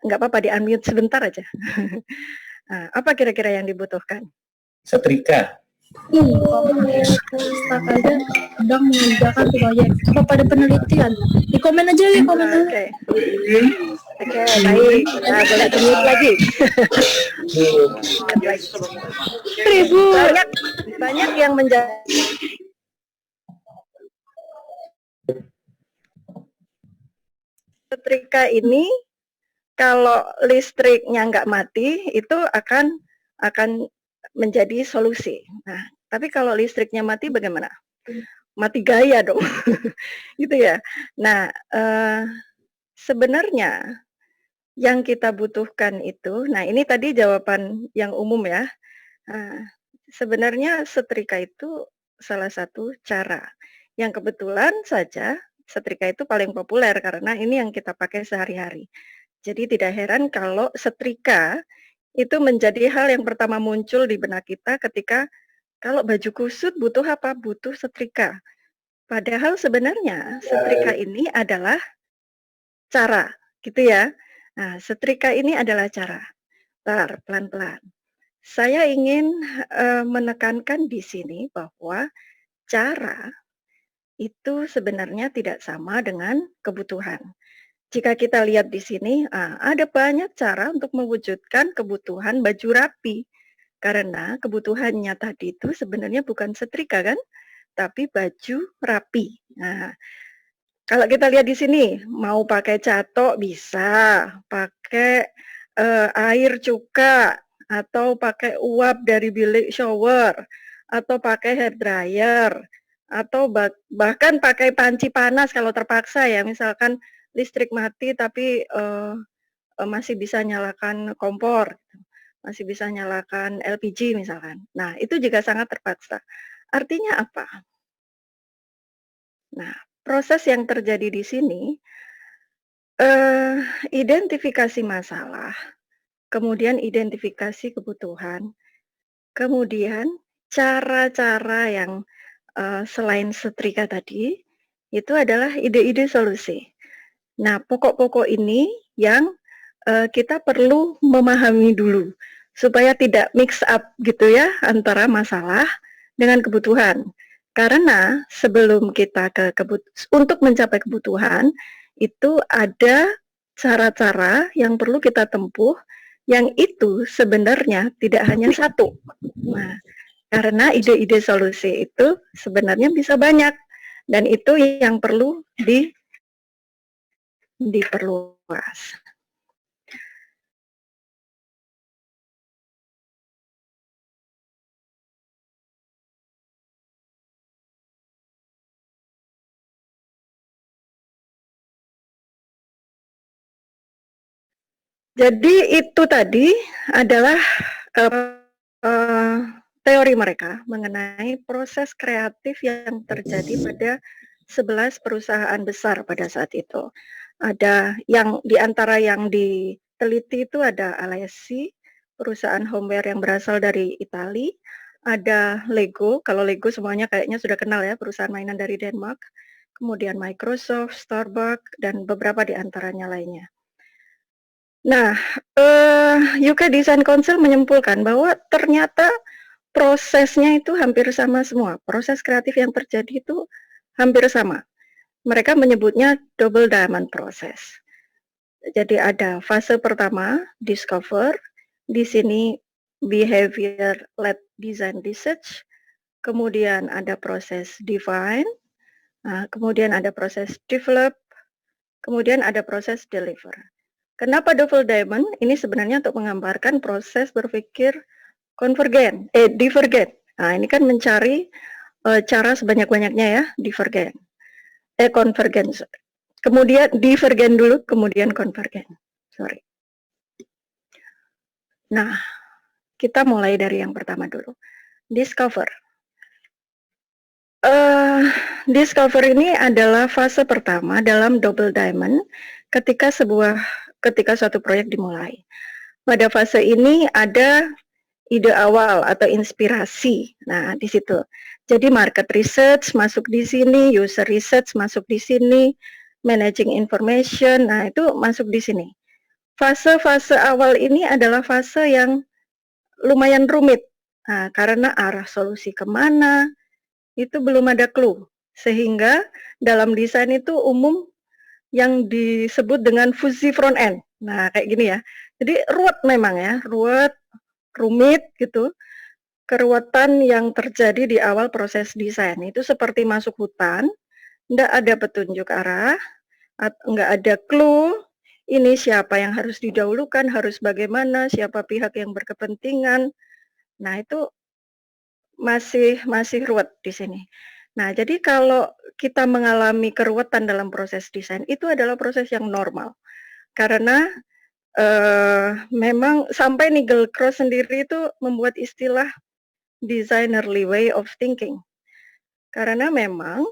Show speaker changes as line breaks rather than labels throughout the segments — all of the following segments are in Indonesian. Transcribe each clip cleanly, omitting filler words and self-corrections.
nggak apa-apa di-unmute sebentar aja. Apa kira-kira yang dibutuhkan?
Setrika.
Aja sedang mengerjakan proyek apa pada penelitian. Di komen aja ya, komen aja.
Oke, baik. Nah, boleh di-mute lagi. Banyak yang menjadi setrika ini kalau listriknya nggak mati itu akan menjadi solusi. Nah, tapi kalau listriknya mati bagaimana? Mati gaya dong, gitu ya. Nah, sebenarnya yang kita butuhkan itu, nah ini tadi jawaban yang umum ya. Sebenarnya setrika itu salah satu cara yang kebetulan saja setrika itu paling populer karena ini yang kita pakai sehari-hari. Jadi tidak heran kalau setrika itu menjadi hal yang pertama muncul di benak kita ketika kalau baju kusut butuh apa? Butuh setrika. Padahal sebenarnya setrika ini adalah cara, gitu ya. Nah, setrika ini adalah cara. Pelan-pelan. Saya ingin menekankan di sini bahwa cara itu sebenarnya tidak sama dengan kebutuhan. Jika kita lihat di sini, ada banyak cara untuk mewujudkan kebutuhan baju rapi. Karena kebutuhannya tadi itu sebenarnya bukan setrika kan, tapi baju rapi. Nah, kalau kita lihat di sini, mau pakai catok bisa, pakai air cuka, atau pakai uap dari bilik shower, atau pakai hair dryer, atau bahkan pakai panci panas kalau terpaksa ya, misalkan listrik mati tapi masih bisa nyalakan kompor, masih bisa nyalakan LPG misalkan. Nah, itu juga sangat terpaksa. Artinya apa? Nah, proses yang terjadi di sini, identifikasi masalah, kemudian identifikasi kebutuhan, kemudian cara-cara yang selain setrika tadi, itu adalah ide-ide solusi. Nah, pokok-pokok ini yang kita perlu memahami dulu supaya tidak mix up gitu ya antara masalah dengan kebutuhan. Karena sebelum kita untuk mencapai kebutuhan itu ada cara-cara yang perlu kita tempuh yang itu sebenarnya tidak hanya satu. Nah, karena ide-ide solusi itu sebenarnya bisa banyak dan itu yang perlu diperluas. Jadi itu tadi adalah teori mereka mengenai proses kreatif yang terjadi pada 11 perusahaan besar pada saat itu. Ada yang di antara yang diteliti itu ada Alessi, perusahaan homeware yang berasal dari Italia, ada Lego, kalau Lego semuanya kayaknya sudah kenal ya, perusahaan mainan dari Denmark, kemudian Microsoft, Starbucks, dan beberapa di antaranya lainnya. Nah, UK Design Council menyimpulkan bahwa ternyata prosesnya itu hampir sama semua. Proses kreatif yang terjadi itu hampir sama. Mereka menyebutnya double diamond process. Jadi ada fase pertama, discover, di sini behavior led design research, kemudian ada proses define, kemudian ada proses develop, kemudian ada proses deliver. Kenapa double diamond? Ini sebenarnya untuk menggambarkan proses berpikir divergen. Nah, ini kan mencari cara sebanyak-banyaknya ya, konvergen. Kemudian divergen dulu, kemudian konvergen. Sorry. Nah, kita mulai dari yang pertama dulu. Discover. Discover ini adalah fase pertama dalam double diamond ketika suatu proyek dimulai. Pada fase ini ada ide awal atau inspirasi. Nah, di situ. Jadi market research masuk di sini, user research masuk di sini, managing information, nah itu masuk di sini. fase-fase awal ini adalah fase yang lumayan rumit. Nah, karena arah solusi kemana, itu belum ada clue. Sehingga dalam desain itu umum yang disebut dengan fuzzy front end. Nah, kayak gini ya. Jadi ruwet memang ya, ruwet, rumit gitu. Keruwetan yang terjadi di awal proses desain itu seperti masuk hutan, nggak ada petunjuk arah, nggak ada clue, ini siapa yang harus didahulukan, harus bagaimana, siapa pihak yang berkepentingan. Nah, itu masih ruwet di sini. Nah, jadi kalau kita mengalami keruwetan dalam proses desain, itu adalah proses yang normal. Karena, memang sampai Nigel Cross sendiri itu membuat istilah designerly way of thinking. Karena memang,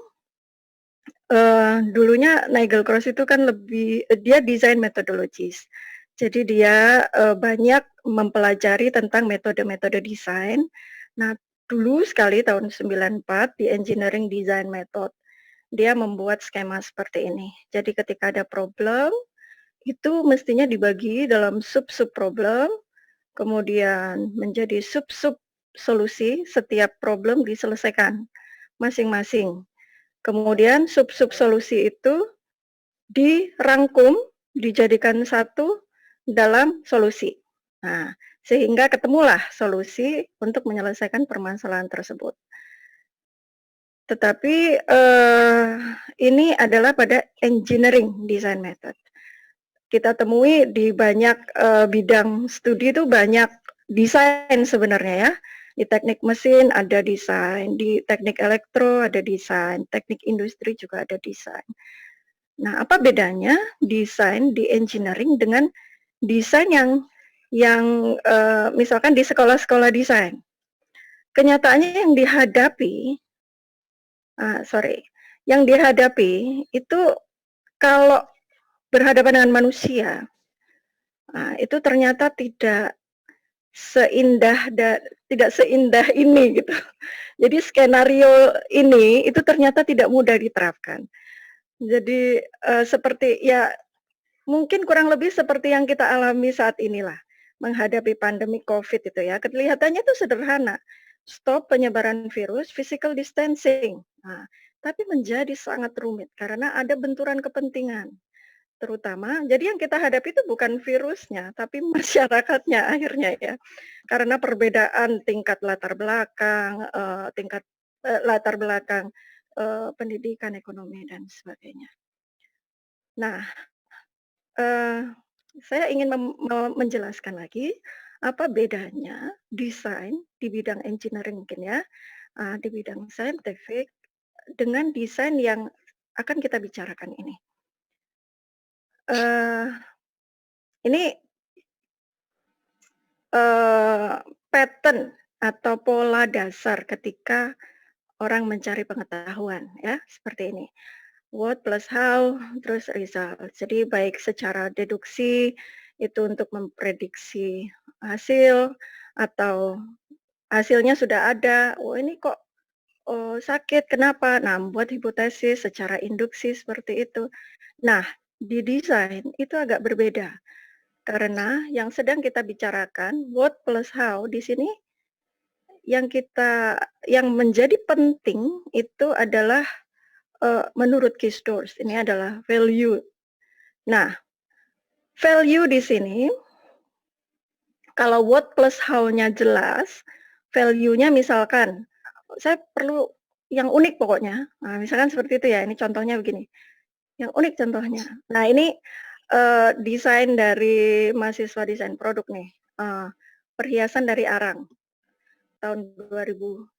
dulunya Nigel Cross itu kan dia design methodologies. Jadi dia, banyak mempelajari tentang metode-metode desain. Nah, dulu sekali tahun 94 di Engineering Design Method, dia membuat skema seperti ini. Jadi ketika ada problem, itu mestinya dibagi dalam sub-sub problem, kemudian menjadi sub-sub solusi, setiap problem diselesaikan masing-masing. Kemudian sub-sub solusi itu dirangkum, dijadikan satu dalam solusi. Nah, sehingga ketemulah solusi untuk menyelesaikan permasalahan tersebut. Tetapi, ini adalah pada engineering design method. Kita temui di banyak, bidang studi itu banyak desain sebenarnya ya. Di teknik mesin ada desain, di teknik elektro ada desain, teknik industri juga ada desain. Nah, apa bedanya desain di engineering dengan desain yang misalkan di sekolah-sekolah desain? Kenyataannya yang dihadapi itu kalau berhadapan dengan manusia, itu ternyata tidak seindah ini gitu. Jadi skenario ini itu ternyata tidak mudah diterapkan. Jadi, seperti ya mungkin kurang lebih seperti yang kita alami saat inilah, menghadapi pandemi Covid itu ya. Kelihatannya itu sederhana, stop penyebaran virus, physical distancing. Nah, tapi menjadi sangat rumit karena ada benturan kepentingan. Terutama, jadi yang kita hadapi itu bukan virusnya, tapi masyarakatnya akhirnya ya. Karena perbedaan tingkat latar belakang, latar belakang, pendidikan, ekonomi, dan sebagainya. Nah, Eee, saya ingin menjelaskan lagi, apa bedanya desain di bidang engineering mungkin ya, di bidang saintifik dengan desain yang akan kita bicarakan ini. Eee, ini, pattern atau pola dasar ketika orang mencari pengetahuan ya, seperti ini. What plus how, terus result. Jadi baik secara deduksi, itu untuk memprediksi hasil, atau hasilnya sudah ada, "Oh ini kok, sakit, kenapa?" Nah, membuat hipotesis secara induksi seperti itu. Nah, di desain itu agak berbeda, karena yang sedang kita bicarakan, what plus how, di sini yang menjadi penting itu adalah menurut Kisdorf, ini adalah value. Nah, value di sini, kalau what plus how-nya jelas, value-nya misalkan, saya perlu yang unik pokoknya. Nah, misalkan seperti itu ya, ini contohnya begini, yang unik contohnya. Nah, ini desain dari mahasiswa desain produk nih, perhiasan dari arang tahun 2019.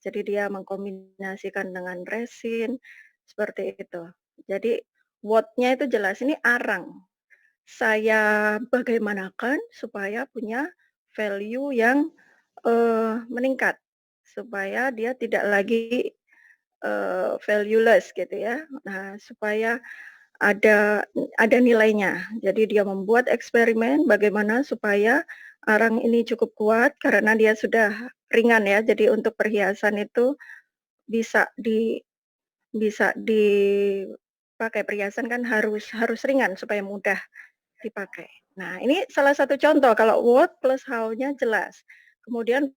Jadi dia mengkombinasikan dengan resin, seperti itu. Jadi what-nya itu jelas, ini arang. Saya bagaimanakan supaya punya value yang, meningkat, supaya dia tidak lagi, valueless gitu ya. Nah, supaya ada nilainya. Jadi dia membuat eksperimen bagaimana supaya arang ini cukup kuat karena dia sudah ringan ya. Jadi untuk perhiasan itu bisa dipakai, perhiasan kan harus ringan supaya mudah dipakai. Nah, ini salah satu contoh kalau what plus how-nya jelas. Kemudian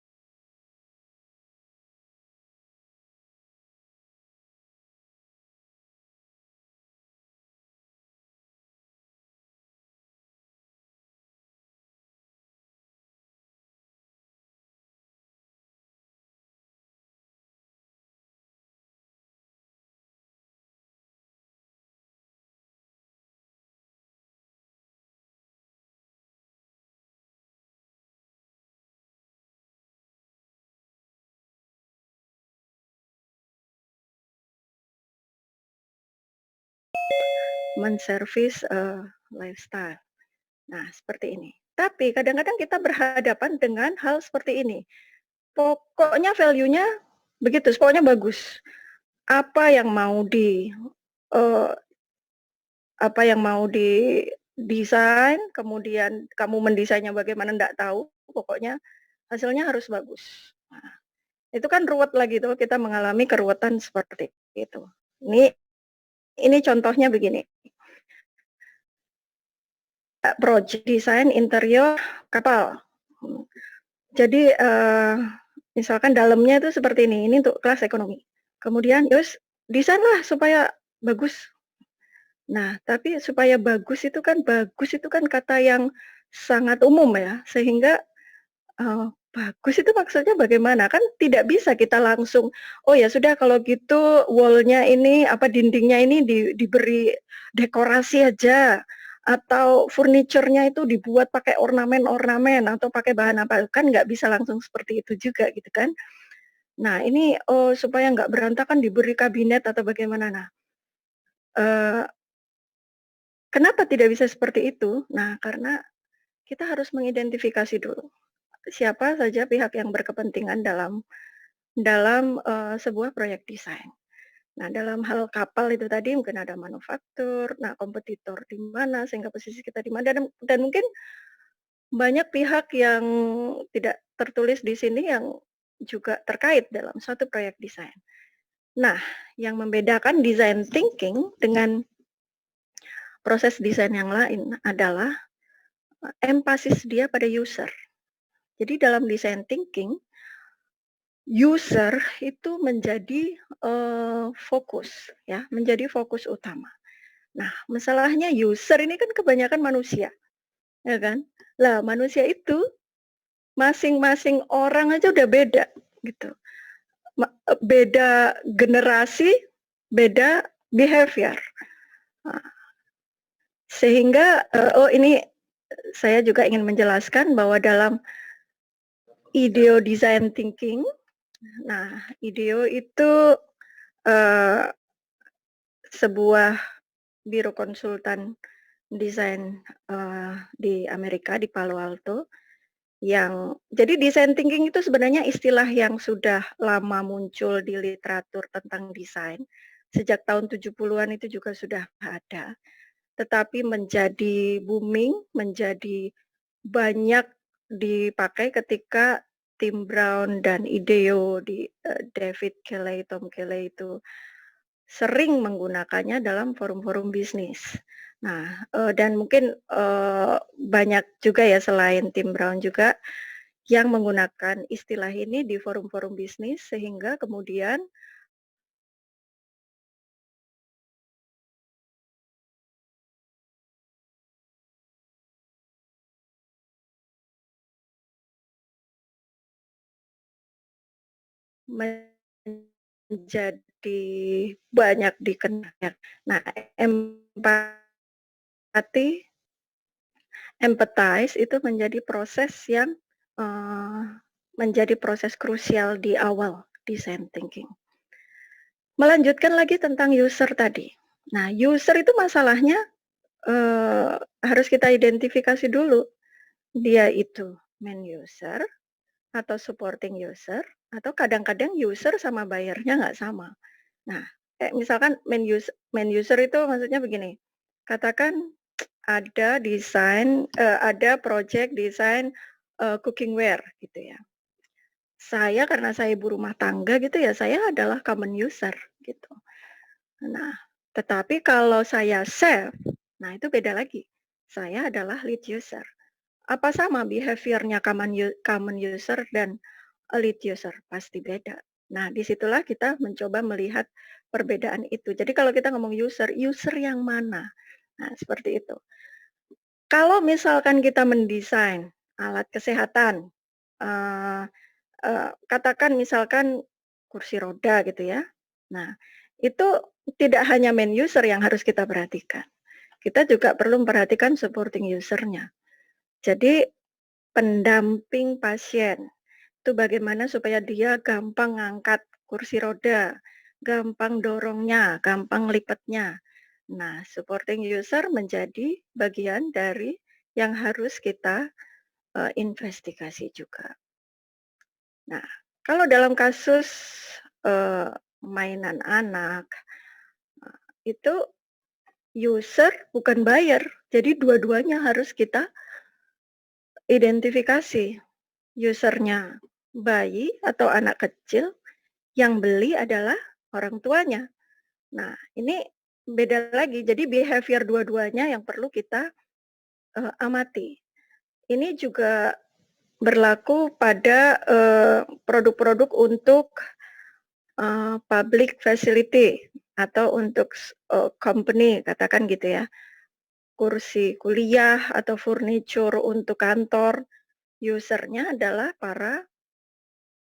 menservis lifestyle. Nah, seperti ini. Tapi kadang-kadang kita berhadapan dengan hal seperti ini. Pokoknya value-nya begitu, pokoknya bagus. Apa yang mau di uh, apa yang mau didesain, kemudian kamu mendesainnya bagaimana enggak tahu, pokoknya hasilnya harus bagus. Nah, itu kan ruwet lagi tuh, kita mengalami keruwetan seperti itu. Ini contohnya begini. Project desain interior kapal. Jadi misalkan dalamnya itu seperti ini untuk kelas ekonomi. Kemudian terus desainlah supaya bagus. Nah, tapi supaya bagus itu kan kata yang sangat umum ya, sehingga bagus itu maksudnya bagaimana? Kan tidak bisa kita langsung, "Oh ya sudah kalau gitu wall-nya ini, dindingnya ini diberi dekorasi aja, atau furniture-nya itu dibuat pakai ornamen-ornamen atau pakai bahan apa." Kan nggak bisa langsung seperti itu juga gitu kan. Nah ini, supaya nggak berantakan diberi kabinet atau bagaimana. Nah, eee, kenapa tidak bisa seperti itu? Nah, karena kita harus mengidentifikasi dulu, siapa saja pihak yang berkepentingan dalam sebuah proyek desain. Nah, dalam hal kapal itu tadi mungkin ada manufaktur, nah kompetitor di mana, sehingga posisi kita di mana, dan mungkin banyak pihak yang tidak tertulis di sini yang juga terkait dalam suatu proyek desain. Nah, yang membedakan design thinking dengan proses desain yang lain adalah empasis dia pada user. Jadi dalam design thinking, user itu menjadi fokus ya, menjadi fokus utama. Nah, masalahnya user ini kan kebanyakan manusia, ya kan? Lah, manusia itu masing-masing orang aja udah beda gitu. Beda generasi, beda behavior. Nah, sehingga ini saya juga ingin menjelaskan bahwa dalam ideo design thinking, nah ideo itu sebuah biro konsultan desain di Amerika, di Palo Alto, yang jadi design thinking itu sebenarnya istilah yang sudah lama muncul di literatur tentang desain. Sejak tahun 70-an itu juga sudah ada. Tetapi menjadi booming, menjadi banyak dipakai ketika Tim Brown dan IDEO David Kelley, Tom Kelley itu sering menggunakannya dalam forum-forum bisnis. Nah, dan mungkin banyak juga ya selain Tim Brown juga yang menggunakan istilah ini di forum-forum bisnis sehingga kemudian menjadi banyak dikenal. Nah, empathize itu menjadi proses yang menjadi proses krusial di awal design thinking. Melanjutkan lagi tentang user tadi. Nah, user itu masalahnya harus kita identifikasi dulu. Dia itu main user atau supporting user atau kadang-kadang user sama bayarnya nggak sama. Nah, misalkan main user itu maksudnya begini, katakan ada desain, ada project desain cookingware gitu ya. Saya karena saya ibu rumah tangga gitu ya, saya adalah common user gitu. Nah, tetapi kalau saya chef, nah itu beda lagi. saya adalah lead user. Apa sama behavior-nya common user dan lead user? Pasti beda. Nah, disitulah kita mencoba melihat perbedaan itu. Jadi kalau kita ngomong user, user yang mana? Nah, seperti itu. Kalau misalkan kita mendesain alat kesehatan, eee katakan misalkan kursi roda gitu ya. Nah, itu tidak hanya main user yang harus kita perhatikan. Kita juga perlu memperhatikan supporting user-nya. Jadi pendamping pasien, itu bagaimana supaya dia gampang ngangkat kursi roda, gampang dorongnya, gampang lipatnya. Nah, supporting user menjadi bagian dari yang harus kita, investigasi juga. Nah, kalau dalam kasus, eee, mainan anak, itu user bukan buyer, jadi dua-duanya harus kita identifikasi. Usernya bayi atau anak kecil, yang beli adalah orang tuanya. Nah, ini beda lagi, jadi behavior dua-duanya yang perlu kita, amati. Ini juga berlaku pada, produk-produk untuk public facility atau untuk company katakan gitu ya, kursi kuliah atau furniture untuk kantor, user-nya adalah para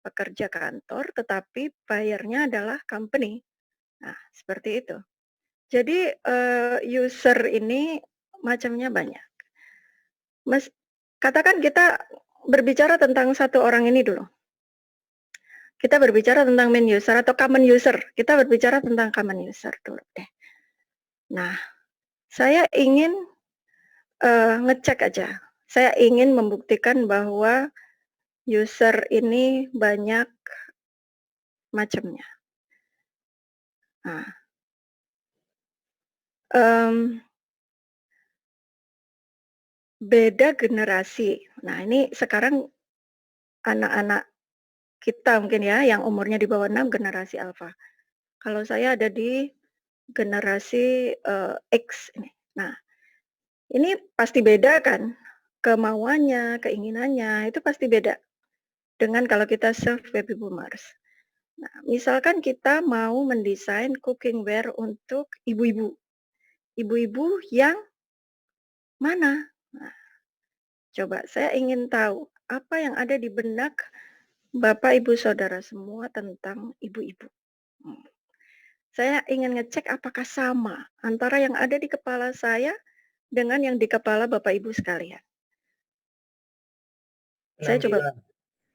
pekerja kantor, tetapi buyer-nya adalah company. Nah, seperti itu. Jadi, user ini macamnya banyak. Mas katakan kita berbicara tentang satu orang ini dulu. Kita berbicara tentang main user atau common user, kita berbicara tentang common user dulu deh. Nah, saya ingin, ngecek aja, saya ingin membuktikan bahwa user ini banyak macamnya. Nah, mmm, beda generasi. Nah, ini sekarang anak-anak kita mungkin ya, yang umurnya di bawah 6 generasi alfa. Kalau saya ada di generasi, X ini. Nah, ini pasti beda kan, kemauannya, keinginannya, itu pasti beda dengan kalau kita serve baby boomers. Nah, misalkan kita mau mendesain cookingware untuk ibu-ibu. Ibu-ibu yang mana? Nah, coba saya ingin tahu apa yang ada di benak Bapak, Ibu, Saudara semua tentang ibu-ibu. Hmm. Saya ingin ngecek apakah sama antara yang ada di kepala saya dengan yang di kepala Bapak, Ibu sekalian. Saya coba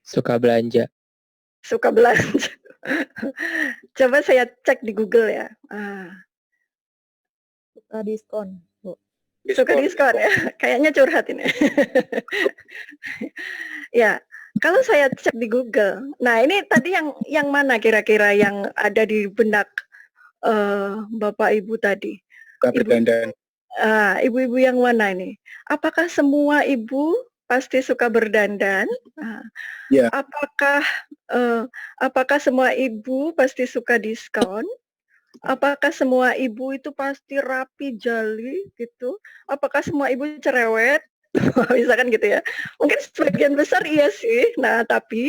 Suka belanja.
suka belanja. Coba saya cek di Google ya.
Suka diskon, Bu.
Suka diskon ya, kayaknya curhat ini. Ya, kalau saya cek di Google, nah ini tadi yang mana kira-kira yang ada di benak, Bapak Ibu tadi? Ibu-ibu yang mana ini? Apakah semua ibu pasti suka berdandan?
Ya.
Apakah semua ibu pasti suka diskon? Apakah semua ibu itu pasti rapi, jali gitu? Apakah semua ibu cerewet? Misalkan gitu ya. Mungkin sebagian besar iya sih. Nah, tapi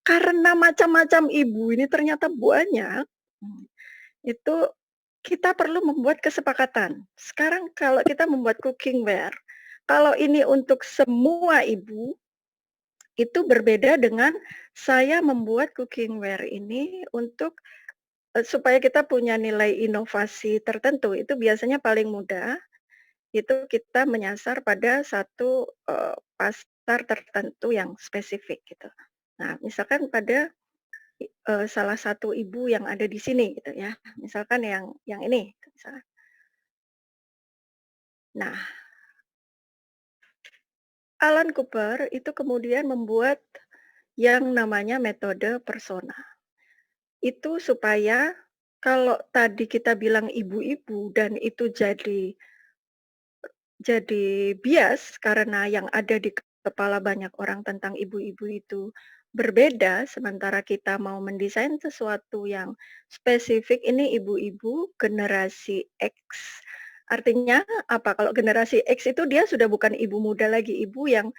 karena macam-macam ibu ini ternyata banyak, itu kita perlu membuat kesepakatan. Sekarang kalau kita membuat cookingware, kalau ini untuk semua ibu, itu berbeda dengan saya membuat cookingware ini untuk supaya kita punya nilai inovasi tertentu. Itu biasanya paling mudah, itu kita menyasar pada satu, pasar tertentu yang spesifik gitu. Nah, misalkan pada salah satu ibu yang ada di sini gitu ya, misalkan yang ini misalkan. Nah, Alan Cooper itu kemudian membuat yang namanya metode persona. Itu supaya kalau tadi kita bilang ibu-ibu dan itu jadi bias karena yang ada di kepala banyak orang tentang ibu-ibu itu berbeda, sementara kita mau mendesain sesuatu yang spesifik, ini ibu-ibu generasi X Artinya apa, kalau generasi X itu dia sudah bukan ibu muda lagi, ibu yang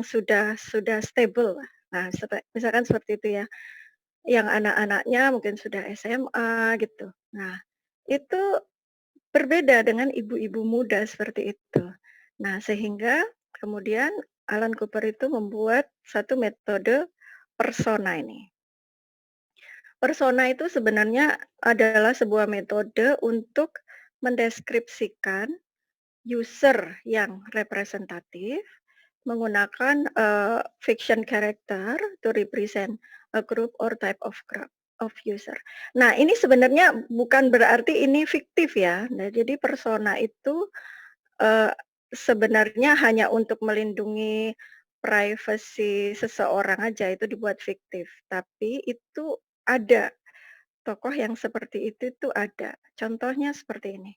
sudah stable lah. Nah, misalkan seperti itu ya, yang anak-anaknya mungkin sudah SMA gitu. Nah, itu berbeda dengan ibu-ibu muda seperti itu. Nah, sehingga kemudian Alan Cooper itu membuat satu metode persona ini. Persona itu sebenarnya adalah sebuah metode untuk mendeskripsikan user yang representatif menggunakan fiction character to represent a group or type of user. Nah, ini sebenarnya bukan berarti ini fiktif ya. Nah, jadi persona itu uh, sebenarnya hanya untuk melindungi privasi seseorang aja, itu dibuat fiktif. Tapi itu ada tokoh yang seperti itu tuh ada. Contohnya seperti ini.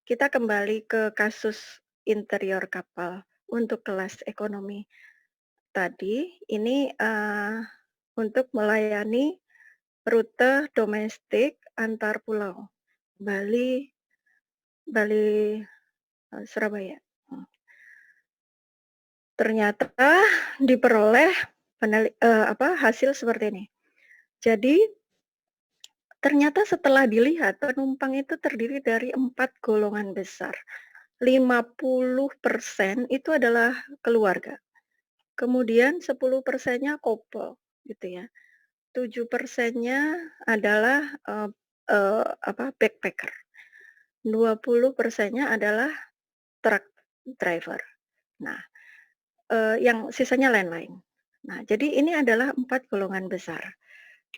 Kita kembali ke kasus interior kapal untuk kelas ekonomi tadi. Ini untuk melayani rute domestik antar pulau Bali, Surabaya. Ternyata diperoleh hasil seperti ini. Jadi ternyata setelah dilihat penumpang itu terdiri dari 4 golongan besar. 50% itu adalah keluarga. Kemudian 10%-nya couple gitu ya. 7%-nya adalah backpacker. 20%-nya adalah truck driver. Nah, yang sisanya lain-lain. Nah, jadi ini adalah 4 golongan besar.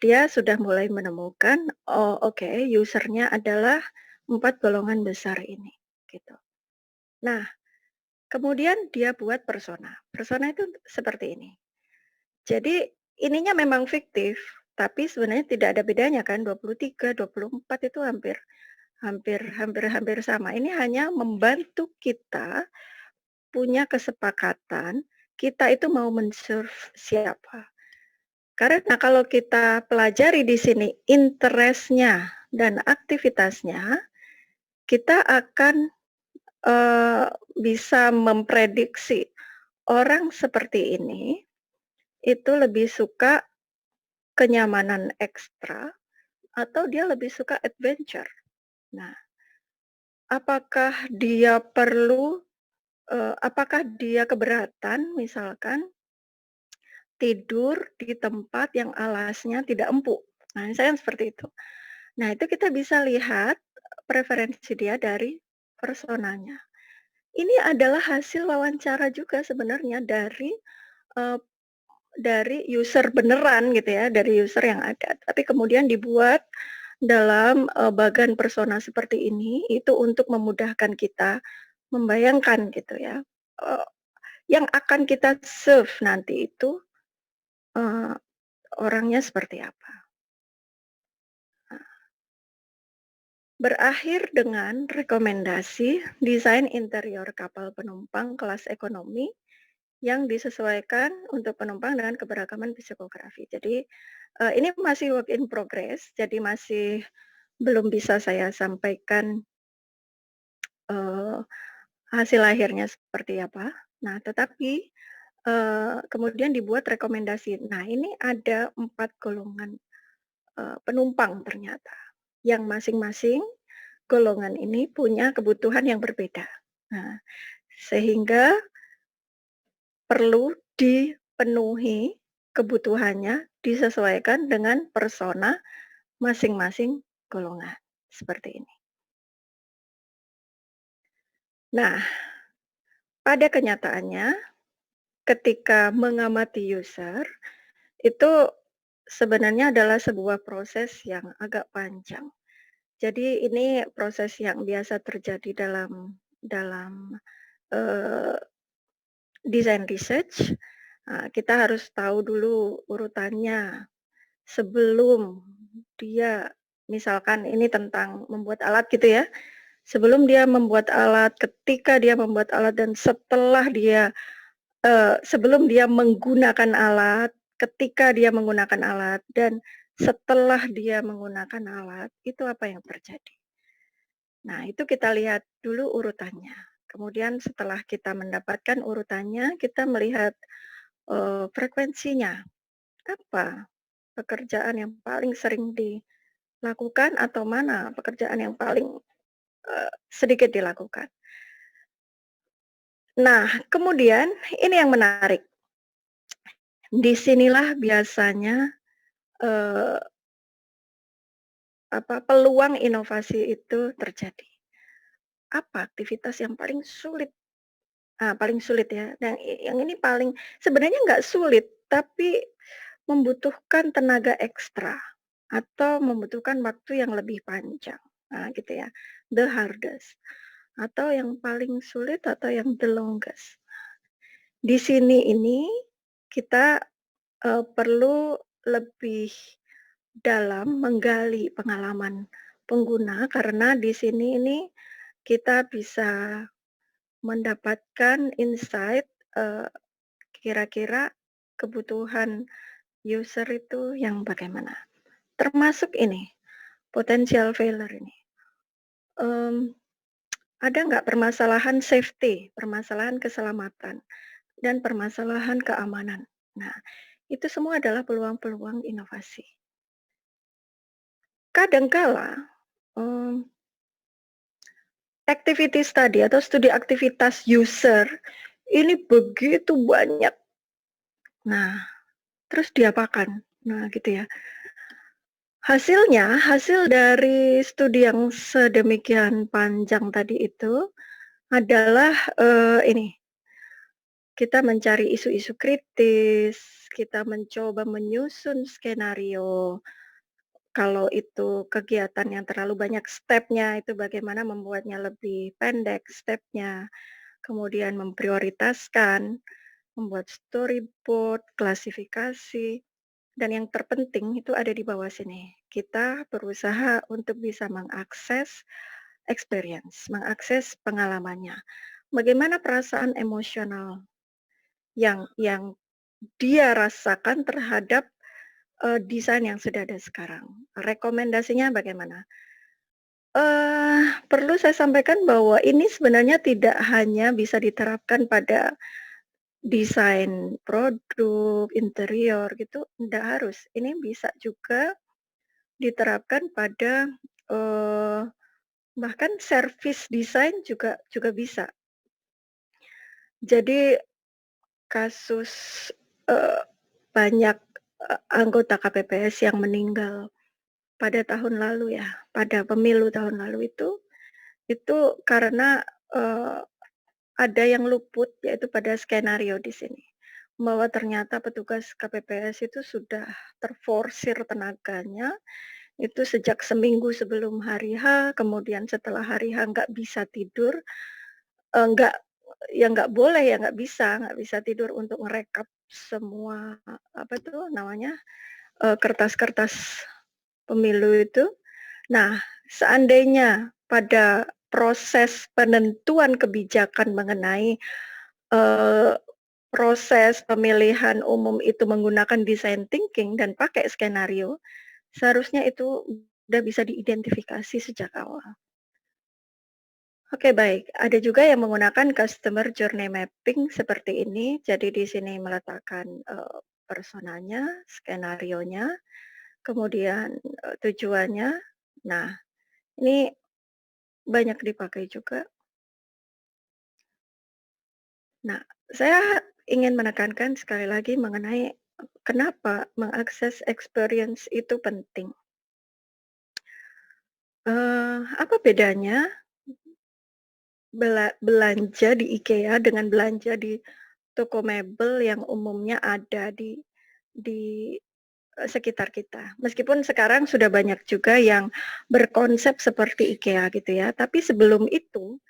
Dia sudah mulai menemukan, oh oke, usernya adalah 4 golongan besar ini, gitu. Nah, kemudian dia buat persona. Persona itu seperti ini. Jadi ininya memang fiktif, tapi sebenarnya tidak ada bedanya kan, 23, 24 itu hampir sama. Ini hanya membantu kita punya kesepakatan, kita itu mau men-serve siapa. Karena kalau kita pelajari di sini interest-nya dan aktivitasnya, kita akan bisa memprediksi orang seperti ini itu lebih suka kenyamanan ekstra atau dia lebih suka adventure. Nah, apakah dia keberatan misalkan tidur di tempat yang alasnya tidak empuk. Nah, misalnya seperti itu. Nah, itu kita bisa lihat preferensi dia dari personanya. Ini adalah hasil wawancara juga sebenarnya dari user beneran gitu ya, dari user yang ada. Tapi kemudian dibuat dalam bagan persona seperti ini itu untuk memudahkan kita membayangkan gitu ya. Yang akan kita serve nanti itu orangnya seperti apa. Berakhir dengan rekomendasi desain interior kapal penumpang kelas ekonomi yang disesuaikan untuk penumpang dengan keberagaman psikografi. Jadi ini masih work in progress, jadi masih belum bisa saya sampaikan hasil akhirnya seperti apa. Nah, tetapi kemudian dibuat rekomendasi. Nah, ini ada 4 golongan penumpang ternyata, yang masing-masing golongan ini punya kebutuhan yang berbeda. Nah, sehingga perlu dipenuhi kebutuhannya disesuaikan dengan persona masing-masing golongan, seperti ini. Nah, pada kenyataannya ketika mengamati user, itu sebenarnya adalah sebuah proses yang agak panjang. Jadi ini proses yang biasa terjadi dalam design research. Kita harus tahu dulu urutannya sebelum dia, misalkan ini tentang membuat alat gitu ya. Sebelum dia membuat alat, ketika dia membuat alat, dan setelah dia sebelum dia menggunakan alat, ketika dia menggunakan alat, dan setelah dia menggunakan alat, itu apa yang terjadi. Nah, itu kita lihat dulu urutannya. Kemudian setelah kita mendapatkan urutannya, kita melihat, frekuensinya. Apa pekerjaan yang paling sering dilakukan atau mana pekerjaan yang paling, sedikit dilakukan. Nah, kemudian ini yang menarik. Disinilah biasanya, eee, peluang inovasi itu terjadi. Apa aktivitas yang paling sulit? Paling sulit ya, dan yang ini paling sebenarnya nggak sulit, tapi membutuhkan tenaga ekstra atau membutuhkan waktu yang lebih panjang. Nah, gitu ya, the hardest atau yang paling sulit atau yang the longest. Di sini ini kita, perlu lebih dalam menggali pengalaman pengguna karena di sini ini kita bisa mendapatkan insight, eee, kira-kira kebutuhan user itu yang bagaimana. Termasuk ini, potensial failure ini. Mmm, ada nggak permasalahan safety, permasalahan keselamatan, dan permasalahan keamanan. Nah, itu semua adalah peluang-peluang inovasi. Kadangkala, mmm, activity study atau studi aktivitas user ini begitu banyak. Nah, terus diapakan? Nah, gitu ya. Hasil dari studi yang sedemikian panjang tadi itu adalah, ini, kita mencari isu-isu kritis, kita mencoba menyusun skenario, kalau itu kegiatan yang terlalu banyak stepnya, itu bagaimana membuatnya lebih pendek stepnya, kemudian memprioritaskan, membuat storyboard, klasifikasi. Dan yang terpenting itu ada di bawah sini. Kita berusaha untuk bisa mengakses experience, mengakses pengalamannya. Bagaimana perasaan emosional yang dia rasakan terhadap, desain yang sudah ada sekarang. Rekomendasinya bagaimana? Perlu saya sampaikan bahwa ini sebenarnya tidak hanya bisa diterapkan pada desain produk, interior gitu, enggak harus. Ini bisa juga diterapkan pada, eee, bahkan service design juga juga bisa. Jadi kasus, eee, banyak, anggota KPPS yang meninggal pada tahun lalu ya, pada pemilu tahun lalu itu karena, eee, ada yang luput yaitu pada skenario di sini. Bahwa ternyata petugas KPPS itu sudah terforsir tenaganya itu sejak seminggu sebelum hari H, kemudian setelah hari H nggak bisa tidur, nggak ya nggak boleh ya, nggak bisa tidur untuk merekap semua, apa tuh namanya, kertas-kertas pemilu itu. Nah, seandainya pada proses penentuan kebijakan mengenai, eee, proses pemilihan umum itu menggunakan design thinking dan pakai skenario, seharusnya itu udah bisa diidentifikasi sejak awal. Oke baik, ada juga yang menggunakan customer journey mapping seperti ini. Jadi di sini meletakkan, personanya, skenarionya, kemudian, tujuannya. Nah, ini banyak dipakai juga. Nah, saya ingin menekankan sekali lagi mengenai kenapa mengakses experience itu penting. Apa bedanya belanja di IKEA dengan belanja di toko mebel yang umumnya ada di, sekitar kita. Meskipun sekarang sudah banyak juga yang berkonsep seperti IKEA gitu ya, tapi sebelum itu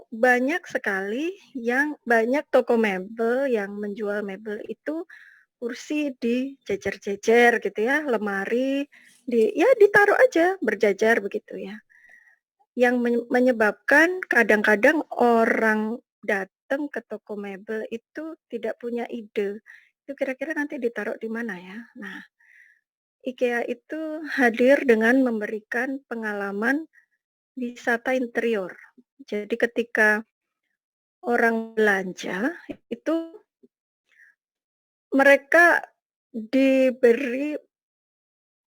banyak sekali yang banyak toko mebel yang menjual mebel itu kursi dijejer-jejer gitu ya, lemari ya ditaruh aja berjajar begitu ya. Yang menyebabkan kadang-kadang orang datang ke toko mebel itu tidak punya ide, itu kira-kira nanti ditaruh di mana ya. Nah, IKEA itu hadir dengan memberikan pengalaman wisata interior. Jadi ketika orang belanja, itu mereka diberi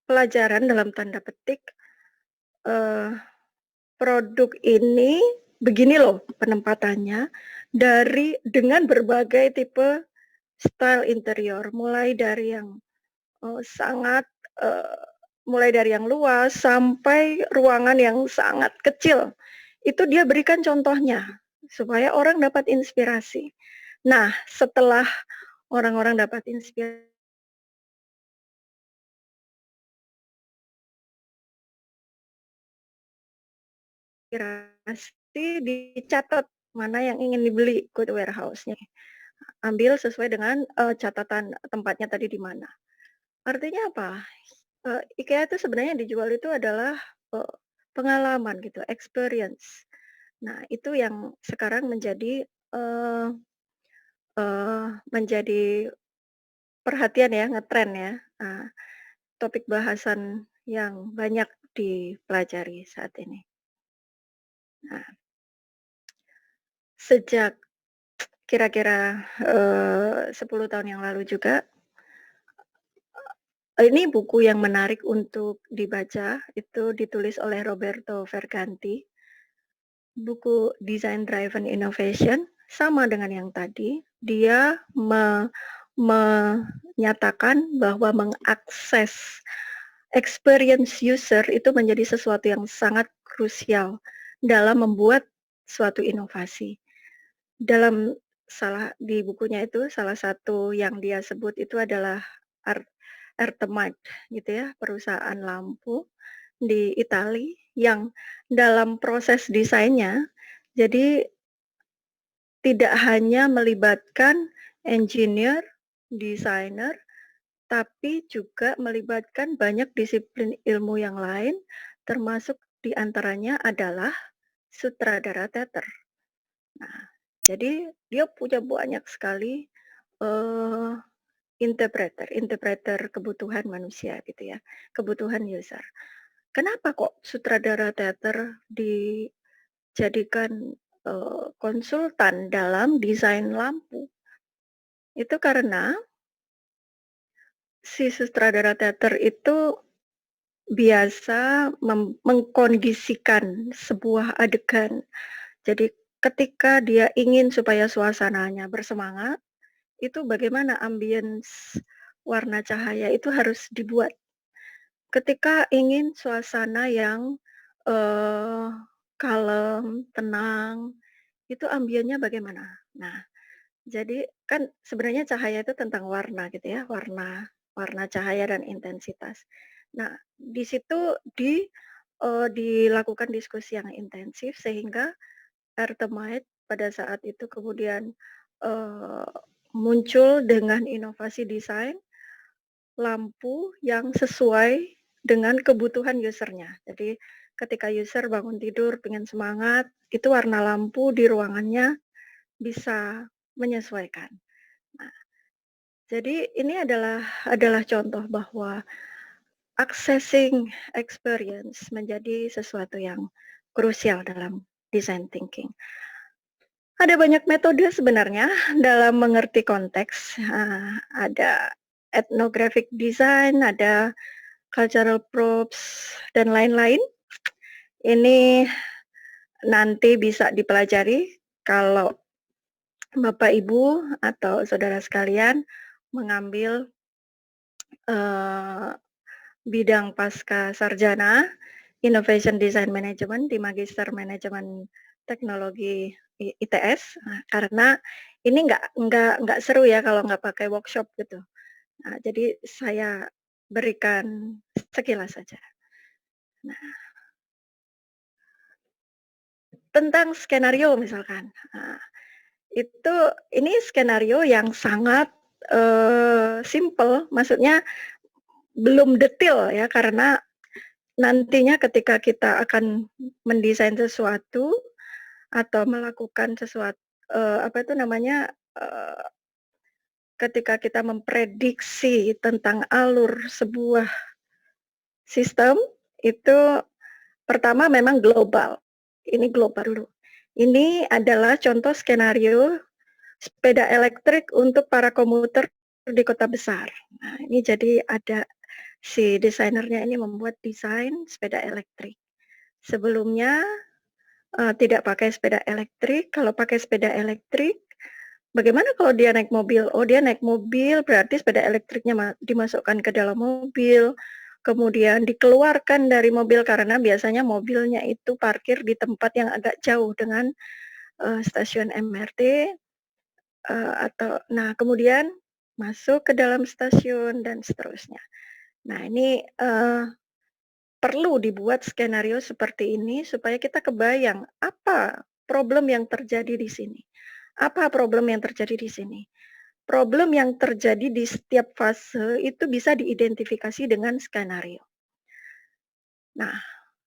pelajaran dalam tanda petik, eee, produk ini begini loh penempatannya, dengan berbagai tipe style interior, sangat eee, mulai dari yang luas sampai ruangan yang sangat kecil. Itu dia berikan contohnya, supaya orang dapat inspirasi. Nah, setelah orang-orang dapat inspirasi, dicatat mana yang ingin dibeli good warehouse-nya. Ambil sesuai dengan, catatan tempatnya tadi di mana. Artinya apa? IKEA itu sebenarnya yang dijual itu adalah, eee, pengalaman gitu, experience. Nah, itu yang sekarang eee menjadi perhatian ya, ngetren ya. Topik bahasan yang banyak dipelajari saat ini. Nah, sejak kira-kira, 10 tahun yang lalu juga, ini buku yang menarik untuk dibaca, itu ditulis oleh Roberto Verganti. Buku Design Driven Innovation, sama dengan yang tadi, dia menyatakan bahwa mengakses experience user itu menjadi sesuatu yang sangat krusial dalam membuat suatu inovasi. Di bukunya itu salah satu yang dia sebut itu adalah Ar Artemide gitu ya, perusahaan lampu di Itali yang dalam proses desainnya, jadi tidak hanya melibatkan engineer, desainer, tapi juga melibatkan banyak disiplin ilmu yang lain, termasuk di antaranya adalah sutradara teater. Nah, jadi dia punya banyak sekali, eee, interpreter kebutuhan manusia gitu ya, kebutuhan user. Kenapa kok sutradara teater dijadikan, konsultan dalam desain lampu? Itu karena si sutradara teater itu biasa mengkondisikan sebuah adegan. Jadi ketika dia ingin supaya suasananya bersemangat, itu bagaimana ambience warna cahaya itu harus dibuat. Ketika ingin suasana yang, eee, kalem, tenang, itu ambiennya bagaimana? Nah, jadi kan sebenarnya cahaya itu tentang warna gitu ya, warna warna cahaya dan intensitas. Nah, di situ dilakukan diskusi yang intensif sehingga Artemide pada saat itu kemudian, eee, muncul dengan inovasi desain lampu yang sesuai dengan kebutuhan user-nya. Jadi ketika user bangun tidur pengen semangat, itu warna lampu di ruangannya bisa menyesuaikan. Nah, jadi ini adalah contoh bahwa accessing experience menjadi sesuatu yang krusial dalam design thinking. Ada banyak metode sebenarnya dalam mengerti konteks, ada ethnographic design, ada cultural props, dan lain-lain. Ini nanti bisa dipelajari kalau Bapak Ibu atau saudara sekalian mengambil eee, bidang pasca sarjana Innovation Design Management di Magister Manajemen Teknologi ITS, karena ini nggak seru ya kalau nggak pakai workshop gitu. Nah, jadi saya berikan sekilas saja. Nah, tentang skenario misalkan, itu ini skenario yang sangat, simpel, maksudnya belum detail ya, karena nantinya ketika kita akan mendesain sesuatu atau melakukan apa itu namanya, ketika kita memprediksi tentang alur sebuah sistem, itu Pertama memang global. Ini global dulu. Ini adalah contoh skenario sepeda elektrik untuk para komuter di kota besar. Nah, ini jadi ada si desainernya ini membuat desain sepeda elektrik. Sebelumnya tidak pakai sepeda elektrik. Kalau pakai sepeda elektrik, bagaimana kalau dia naik mobil? Oh, dia naik mobil berarti sepeda elektriknya dimasukkan ke dalam mobil, kemudian dikeluarkan dari mobil karena biasanya mobilnya itu parkir di tempat yang agak jauh dengan stasiun MRT, kemudian masuk ke dalam stasiun dan seterusnya. Nah, ini perlu dibuat skenario seperti ini supaya kita kebayang apa problem yang terjadi di sini. Apa problem yang terjadi di sini? Problem yang terjadi di setiap fase itu bisa diidentifikasi dengan skenario. Nah,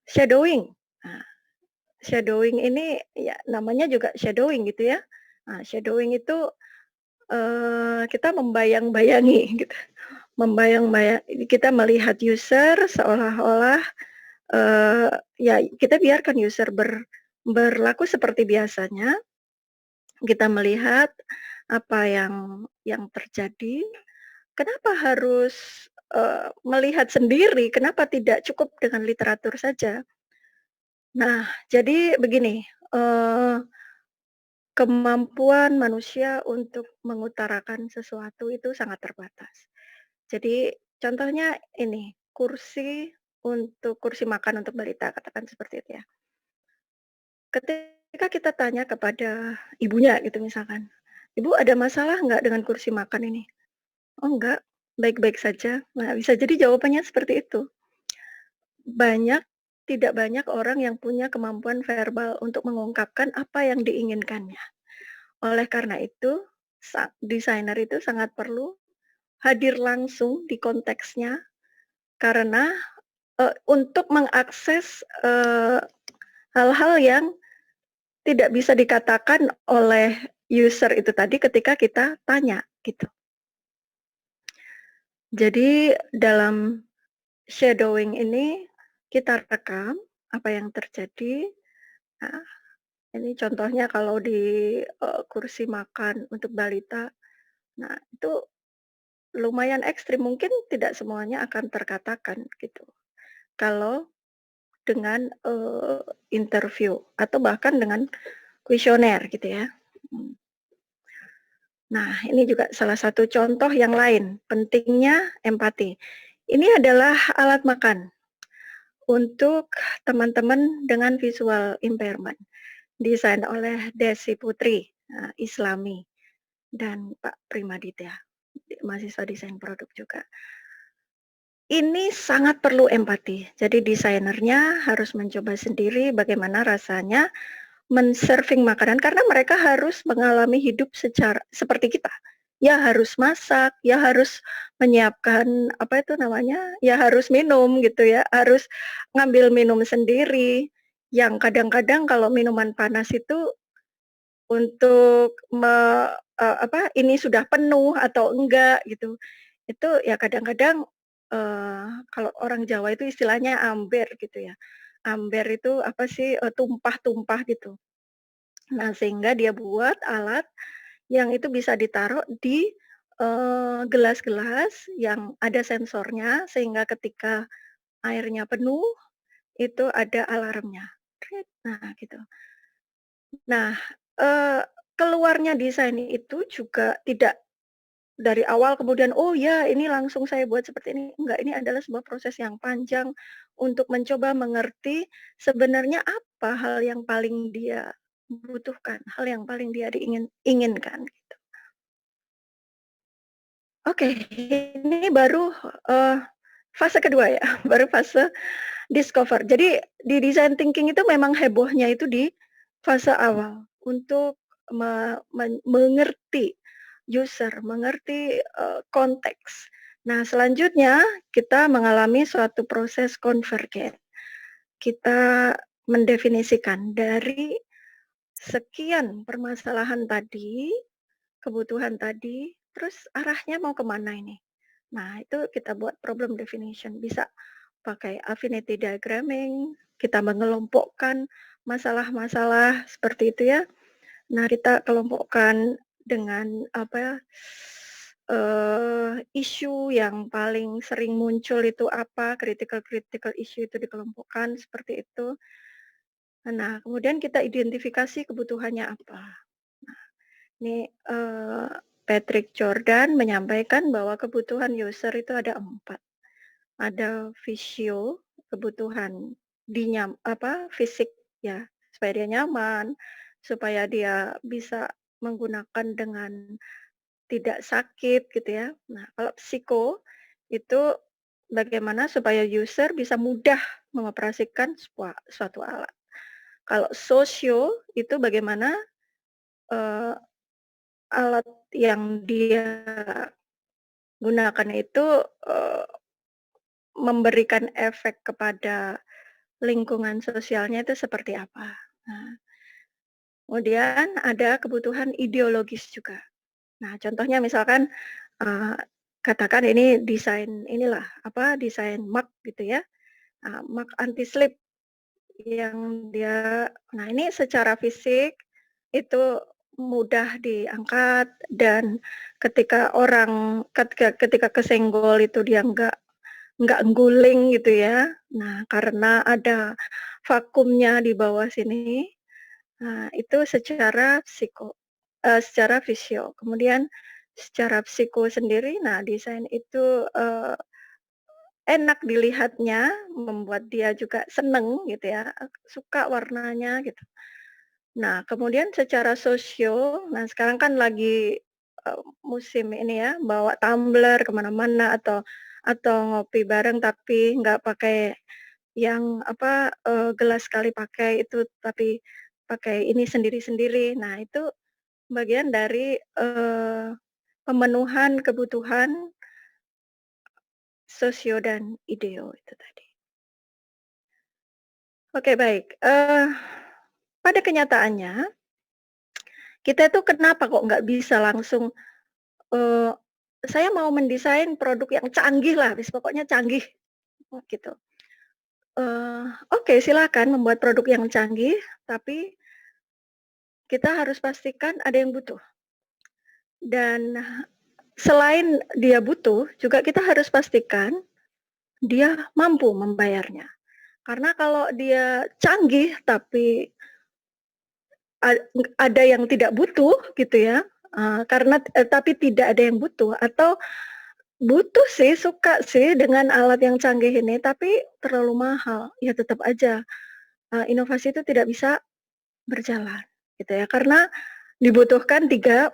shadowing. Nah, shadowing ini ya namanya juga shadowing gitu ya. Nah, shadowing itu kita membayang-bayangi gitu. Kita melihat user seolah-olah ya kita biarkan user berlaku seperti biasanya. Kita melihat apa yang terjadi. Kenapa harus melihat sendiri? Kenapa tidak cukup dengan literatur saja? Nah, jadi begini, kemampuan manusia untuk mengutarakan sesuatu itu sangat terbatas. Jadi contohnya ini, kursi makan untuk balita, katakan seperti itu ya. Ketika kita tanya kepada ibunya gitu misalkan, "Ibu ada masalah nggak dengan kursi makan ini?" "Oh enggak, baik-baik saja." Nah, bisa jadi jawabannya seperti itu. Tidak banyak orang yang punya kemampuan verbal untuk mengungkapkan apa yang diinginkannya. Oleh karena itu, desainer itu sangat perlu hadir langsung di konteksnya karena, untuk mengakses, hal-hal yang tidak bisa dikatakan oleh user itu tadi ketika kita tanya, gitu. Jadi dalam shadowing ini kita rekam apa yang terjadi. Nah, ini contohnya kalau di, kursi makan untuk balita. Nah, itu lumayan ekstrim, mungkin tidak semuanya akan terkatakan gitu. Kalau dengan, interview atau bahkan dengan kuesioner gitu ya. Mmm. Nah, ini juga salah satu contoh yang lain, pentingnya empati. Ini adalah alat makan untuk teman-teman dengan visual impairment, desain oleh Desi Putri, Islami, dan Pak Primaditya, mahasiswa desain produk juga. Ini sangat perlu empati, jadi desainernya harus mencoba sendiri bagaimana rasanya men-serving makanan karena mereka harus mengalami hidup seperti kita. Ya harus masak, ya harus menyiapkan apa itu namanya, ya harus minum gitu ya, harus ngambil minum sendiri, yang kadang-kadang kalau minuman panas itu untuk ini sudah penuh atau enggak gitu. Itu ya kadang-kadang, kalau orang Jawa itu istilahnya amber gitu ya. Amber itu apa sih, tumpah-tumpah gitu. Nah, sehingga dia buat alat yang itu bisa ditaruh di, gelas-gelas yang ada sensornya, sehingga ketika airnya penuh, itu ada alarmnya, nah gitu. Nah, eee, keluarnya desain itu juga tidak dari awal kemudian, "Oh ya, ini langsung saya buat seperti ini." Enggak, ini adalah sebuah proses yang panjang untuk mencoba mengerti sebenarnya apa hal yang paling dia butuhkan, hal yang paling dia inginkan gitu. Oke, ini baru, fase kedua ya, baru fase discover. Jadi di design thinking itu memang hebohnya itu di fase awal untuk mengerti user, mengerti, konteks. Nah, selanjutnya kita mengalami suatu proses convergent. Kita mendefinisikan dari sekian permasalahan tadi, kebutuhan tadi, terus arahnya mau kemana ini. Nah, itu kita buat problem definition. Bisa pakai affinity diagramming, kita mengelompokkan masalah-masalah seperti itu ya. Nah, kita kelompokkan dengan isu yang paling sering muncul itu apa, critical issue itu dikelompokkan seperti itu. Nah, kemudian kita identifikasi kebutuhannya apa. Nah, ini Patrick Jordan menyampaikan bahwa kebutuhan user itu ada 4. Ada visio, kebutuhan fisik ya, supaya dia nyaman, supaya dia bisa menggunakan dengan tidak sakit gitu ya. Nah, kalau psiko itu bagaimana supaya user bisa mudah mengoperasikan suatu alat. Kalau sosio itu bagaimana alat yang dia gunakan itu memberikan efek kepada lingkungan sosialnya itu seperti apa. Nah, kemudian ada kebutuhan ideologis juga. Nah, contohnya misalkan katakan ini desain desain mug gitu ya, mug anti slip yang nah ini secara fisik itu mudah diangkat dan ketika kesenggol itu dia nggak guling gitu ya. Nah, karena ada vakumnya di bawah sini, nah itu secara visio. Kemudian secara psiko sendiri, nah desain itu enak dilihatnya, membuat dia juga seneng gitu ya, suka warnanya gitu. Nah, kemudian secara sosio, nah sekarang kan lagi musim ini ya, bawa tumbler kemana-mana atau ngopi bareng tapi nggak pakai yang gelas sekali pakai itu, tapi pakai ini sendiri-sendiri. Nah, itu bagian dari pemenuhan kebutuhan sosio dan ideo itu tadi. Oke baik, pada kenyataannya kita itu kenapa kok nggak bisa langsung, eee, saya mau mendesain produk yang canggih lah, pokoknya canggih, gitu. Oke silakan membuat produk yang canggih, tapi kita harus pastikan ada yang butuh. Dan selain dia butuh, juga kita harus pastikan dia mampu membayarnya. Karena kalau dia canggih tapi ada yang tidak butuh gitu ya, tapi tidak ada yang butuh atau butuh sih, suka sih dengan alat yang canggih ini, tapi terlalu mahal, ya tetap aja, inovasi itu tidak bisa berjalan gitu ya, karena dibutuhkan 3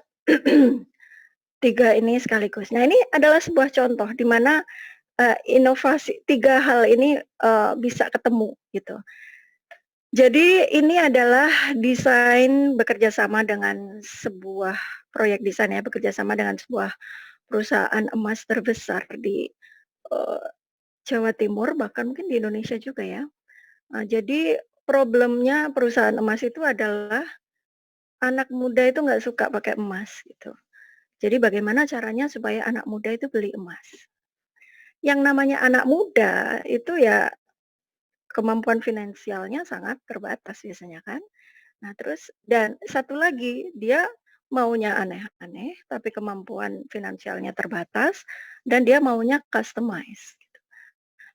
3 ini sekaligus. Nah, ini adalah sebuah contoh di mana, inovasi 3 hal ini, bisa ketemu gitu. Jadi ini adalah desain bekerja sama dengan sebuah proyek desain ya, bekerja sama dengan sebuah perusahaan emas terbesar di, eee, Jawa Timur, bahkan mungkin di Indonesia juga ya. Jadi problemnya perusahaan emas itu adalah anak muda itu nggak suka pakai emas gitu. Jadi bagaimana caranya supaya anak muda itu beli emas. Yang namanya anak muda itu ya kemampuan finansialnya sangat terbatas biasanya kan. Nah terus dan satu lagi dia maunya aneh-aneh tapi kemampuan finansialnya terbatas dan dia maunya customize.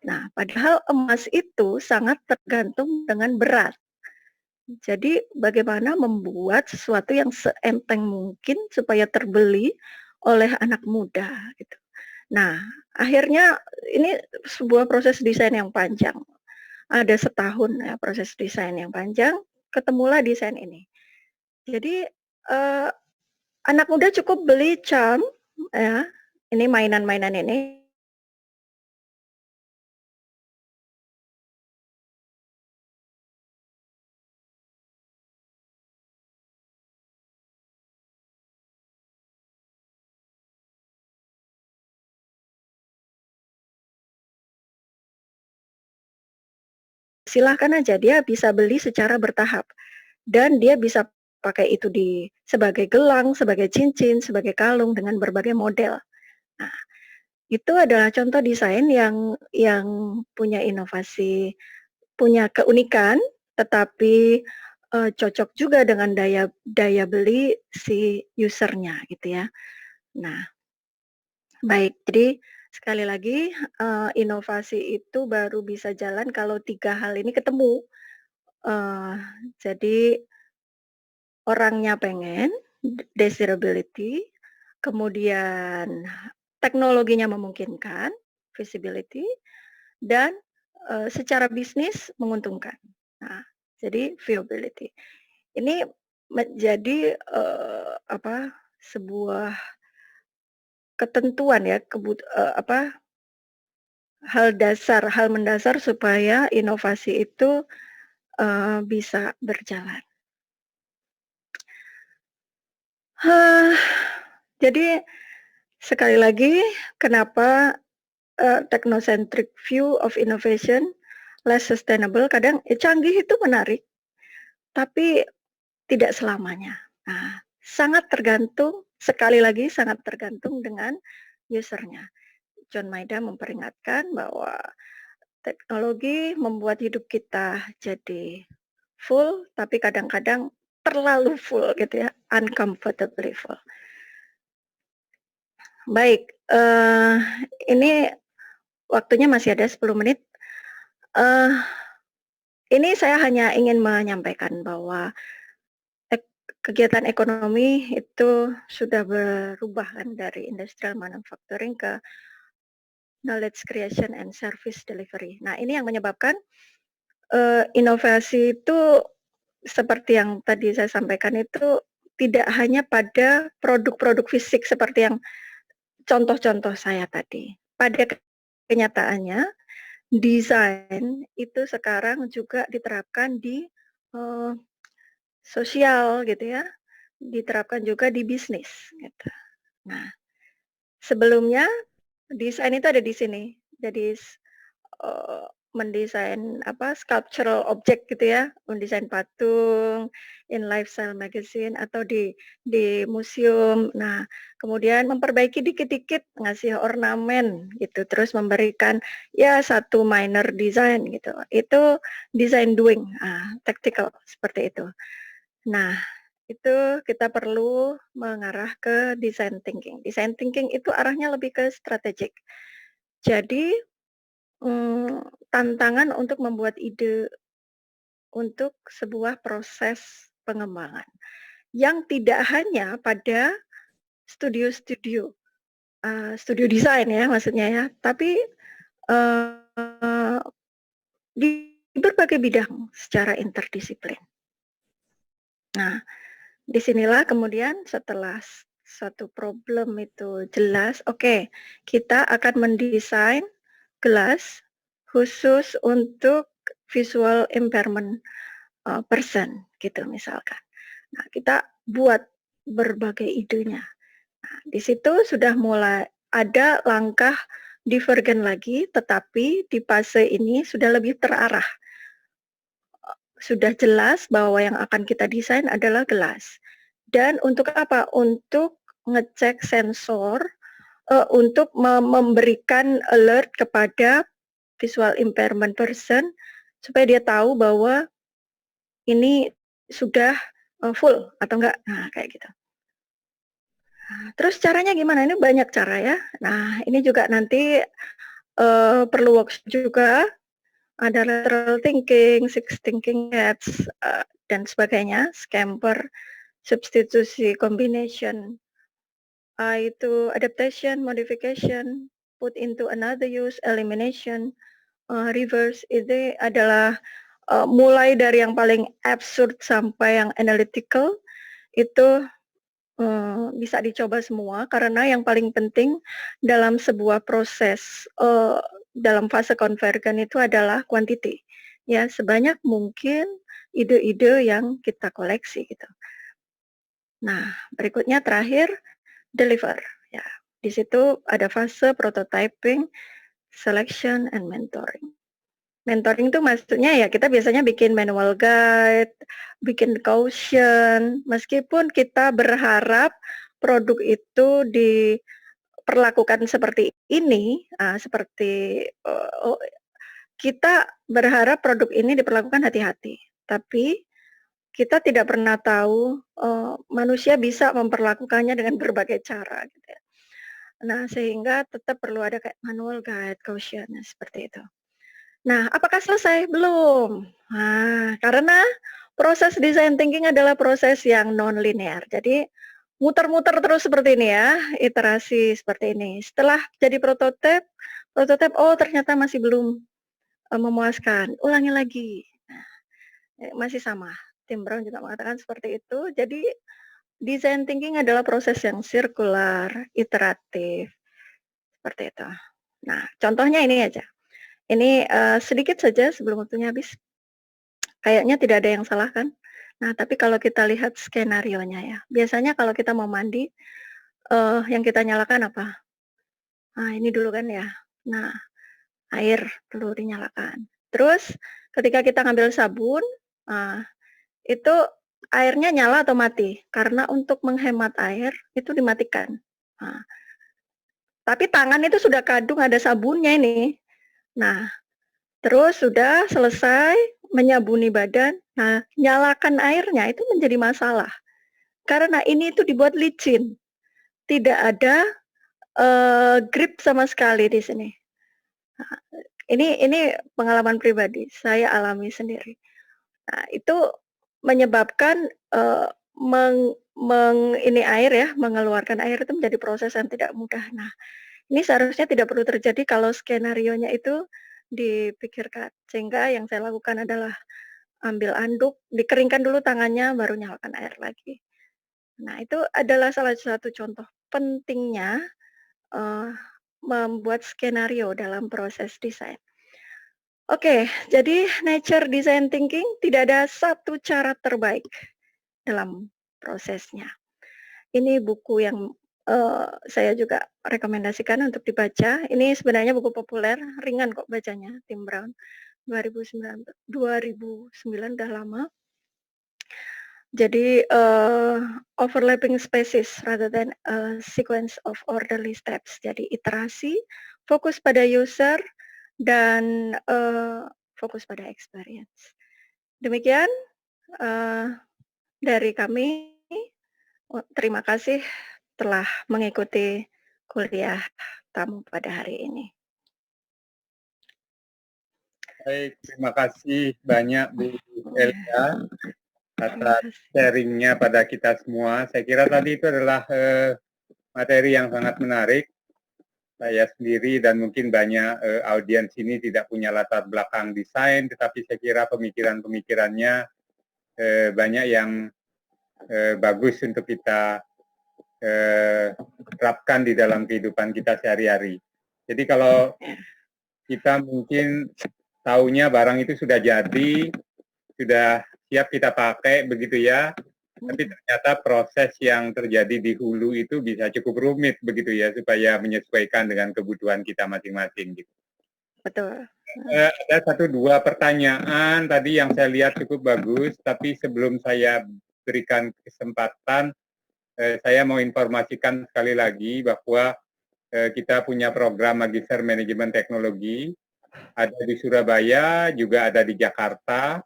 Nah padahal emas itu sangat tergantung dengan berat. Jadi bagaimana membuat sesuatu yang seenteng mungkin supaya terbeli oleh anak muda gitu. Nah, akhirnya ini sebuah proses desain yang panjang. Ada setahun ya proses desain yang panjang, ketemulah desain ini. Jadi, anak muda cukup beli charm ya, ini mainan-mainan ini silahkan aja dia bisa beli secara bertahap dan dia bisa pakai itu sebagai gelang, sebagai cincin, sebagai kalung dengan berbagai model. Nah, Itu adalah contoh desain yang punya inovasi, punya keunikan, tetapi, cocok juga dengan daya beli si user-nya gitu ya. Nah, baik, jadi sekali lagi, inovasi itu baru bisa jalan kalau 3 hal ini ketemu. Eee, jadi orangnya pengen, desirability, kemudian teknologinya memungkinkan, feasibility, dan, secara bisnis menguntungkan. Nah, jadi viability. Ini menjadi, sebuah ketentuan ya, hal mendasar supaya inovasi itu, bisa berjalan. Hah, jadi sekali lagi kenapa, technocentric view of innovation less sustainable kadang canggih itu menarik, tapi tidak selamanya. Nah, sangat tergantung, sekali lagi sangat tergantung dengan usernya. John Maeda memperingatkan bahwa teknologi membuat hidup kita jadi full, tapi kadang-kadang terlalu full gitu ya, uncomfortably full. Baik, ini waktunya masih ada 10 menit. Eh, ini saya hanya ingin menyampaikan bahwa kegiatan ekonomi itu sudah berubah kan dari industrial manufacturing ke knowledge creation and service delivery. Nah, ini yang menyebabkan inovasi itu seperti yang tadi saya sampaikan itu tidak hanya pada produk-produk fisik seperti yang contoh-contoh saya tadi. Pada kenyataannya desain itu sekarang juga diterapkan di sosial gitu ya, diterapkan juga di bisnis gitu. Nah, sebelumnya desain itu ada di sini. Jadi mendesain sculptural object gitu ya, mendesain patung, in lifestyle magazine atau di museum. Nah, kemudian memperbaiki dikit-dikit, ngasih ornamen gitu, terus memberikan ya satu minor design gitu. Itu design doing, tactical seperti itu. Nah, itu kita perlu mengarah ke design thinking. Design thinking itu arahnya lebih ke strategik. Jadi, tantangan untuk membuat ide untuk sebuah proses pengembangan, yang tidak hanya pada studio-studio, studio desain ya maksudnya ya, tapi, eee, di berbagai bidang secara interdisiplin. Nah, disinilah kemudian setelah satu problem itu jelas, oke, kita akan mendesain gelas khusus untuk visual impairment person gitu misalkan. Nah, kita buat berbagai idenya. Nah, di situ sudah mulai ada langkah divergen lagi, tetapi di fase ini sudah lebih terarah. Sudah jelas bahwa yang akan kita desain adalah gelas. Dan untuk apa? Untuk ngecek sensor, untuk memberikan alert kepada visual impairment person supaya dia tahu bahwa ini sudah, full atau enggak. Nah, kayak gitu. Nah, terus caranya gimana? Ini banyak cara ya. Nah, ini juga nanti, perlu workshop juga, ada lateral thinking, six thinking hats, dan sebagainya, scamper, substitusi, combination, itu adaptation, modification, put into another use, elimination, reverse. Ini adalah, mulai dari yang paling absurd sampai yang analytical, itu bisa dicoba semua karena yang paling penting dalam sebuah proses, dalam fase konvergen itu adalah quantity. Ya, sebanyak mungkin ide-ide yang kita koleksi gitu. Nah, berikutnya terakhir deliver. Ya, di situ ada fase prototyping, selection, and mentoring. Mentoring itu maksudnya ya kita biasanya bikin manual guide, bikin caution, meskipun kita berharap produk itu perlakukan seperti ini, seperti kita berharap produk ini diperlakukan hati-hati, tapi kita tidak pernah tahu manusia bisa memperlakukannya dengan berbagai cara, gitu ya. Nah, sehingga tetap perlu ada kayak manual guide, caution, seperti itu. Nah, apakah selesai? Belum. Nah, karena proses design thinking adalah proses yang non-linear. Jadi, muter-muter terus seperti ini ya, iterasi seperti ini. Setelah jadi prototipe, oh ternyata masih belum memuaskan, ulangi lagi. Nah, masih sama. Tim Brown juga mengatakan seperti itu. Jadi, design thinking adalah proses yang sirkular, iteratif, seperti itu. Nah, contohnya ini aja. Ini sedikit saja sebelum waktunya habis. Kayaknya tidak ada yang salah kan? Nah, tapi kalau kita lihat skenarionya ya, biasanya kalau kita mau mandi, yang kita nyalakan apa? Nah, ini dulu kan ya. Nah, air perlu dinyalakan. Terus ketika kita ngambil sabun, itu airnya nyala atau mati? Karena untuk menghemat air itu dimatikan. Nah, tapi tangan itu sudah kadung ada sabunnya ini. Nah, terus sudah selesai menyabuni badan, nah nyalakan airnya itu menjadi masalah. Karena ini itu dibuat licin, tidak ada grip sama sekali di sini. Nah, ini pengalaman pribadi, saya alami sendiri. Nah, itu menyebabkan ini air ya, mengeluarkan air itu menjadi proses yang tidak mudah. Nah, ini seharusnya tidak perlu terjadi kalau skenarionya itu dipikirkan. Sehingga yang saya lakukan adalah ambil anduk, dikeringkan dulu tangannya, baru nyalakan air lagi. Nah, itu adalah salah satu contoh pentingnya membuat skenario dalam proses desain. Oke, jadi nature design thinking tidak ada satu cara terbaik dalam prosesnya. Ini buku yang saya juga rekomendasikan untuk dibaca. Ini sebenarnya buku populer, ringan kok bacanya, Tim Brown. 2009 udah lama. Jadi overlapping spaces rather than a sequence of orderly steps. Jadi iterasi, fokus pada user dan fokus pada experience. Demikian dari kami. Terima kasih telah mengikuti kuliah tamu pada hari ini.
Baik, terima kasih banyak Bu Elia atas sharingnya pada kita semua. Saya kira tadi itu adalah materi yang sangat menarik. Saya sendiri dan mungkin banyak audiens ini tidak punya latar belakang desain, tetapi saya kira pemikiran-pemikirannya banyak yang bagus untuk kita terapkan di dalam kehidupan kita sehari-hari. Jadi kalau kita mungkin taunya barang itu sudah jadi, sudah siap kita pakai begitu ya, tapi ternyata proses yang terjadi di hulu itu bisa cukup rumit begitu ya, supaya menyesuaikan dengan kebutuhan kita masing-masing gitu.
Betul.
Ada 1-2 pertanyaan tadi yang saya lihat cukup bagus, tapi sebelum saya berikan kesempatan, saya mau informasikan sekali lagi bahwa kita punya program Magister Manajemen Teknologi, ada di Surabaya, juga ada di Jakarta,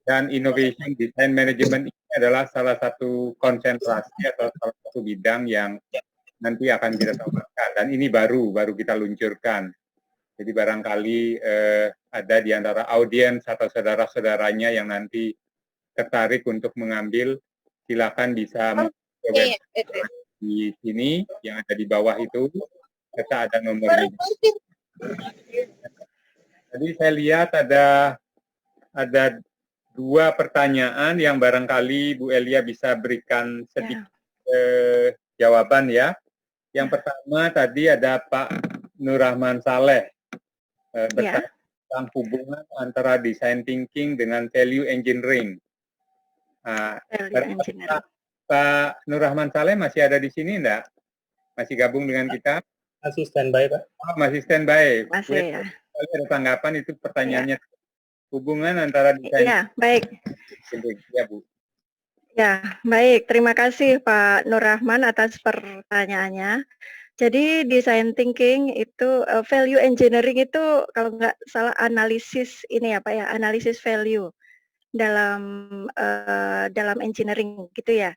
dan Innovation Design Management ini adalah salah satu konsentrasi atau salah satu bidang yang nanti akan kita tawarkan, dan ini baru kita luncurkan. Jadi barangkali ada di antara audiens atau saudara-saudaranya yang nanti tertarik untuk mengambil, silakan bisa di sini yang ada di bawah itu, serta ada nomornya. Jadi saya lihat ada 2 pertanyaan yang barangkali Bu Elia bisa berikan sedikit jawaban ya. Yang pertama tadi ada Pak Nur Rahman Saleh bertanya tentang hubungan antara design thinking dengan value engineering. Pak Nur Rahman Saleh masih ada di sini enggak? Masih gabung dengan kita?
Masih standby, Pak.
Oh, masih standby.
Masih ya.
Ada tanggapan itu pertanyaannya. Hubungan antara desain.
Iya, baik.
Ya, Bu.
Ya, baik. Terima kasih Pak Nur Rahman atas pertanyaannya. Jadi design thinking itu, value engineering itu kalau nggak salah analisis ini ya Pak ya, analisis value dalam, dalam engineering gitu ya.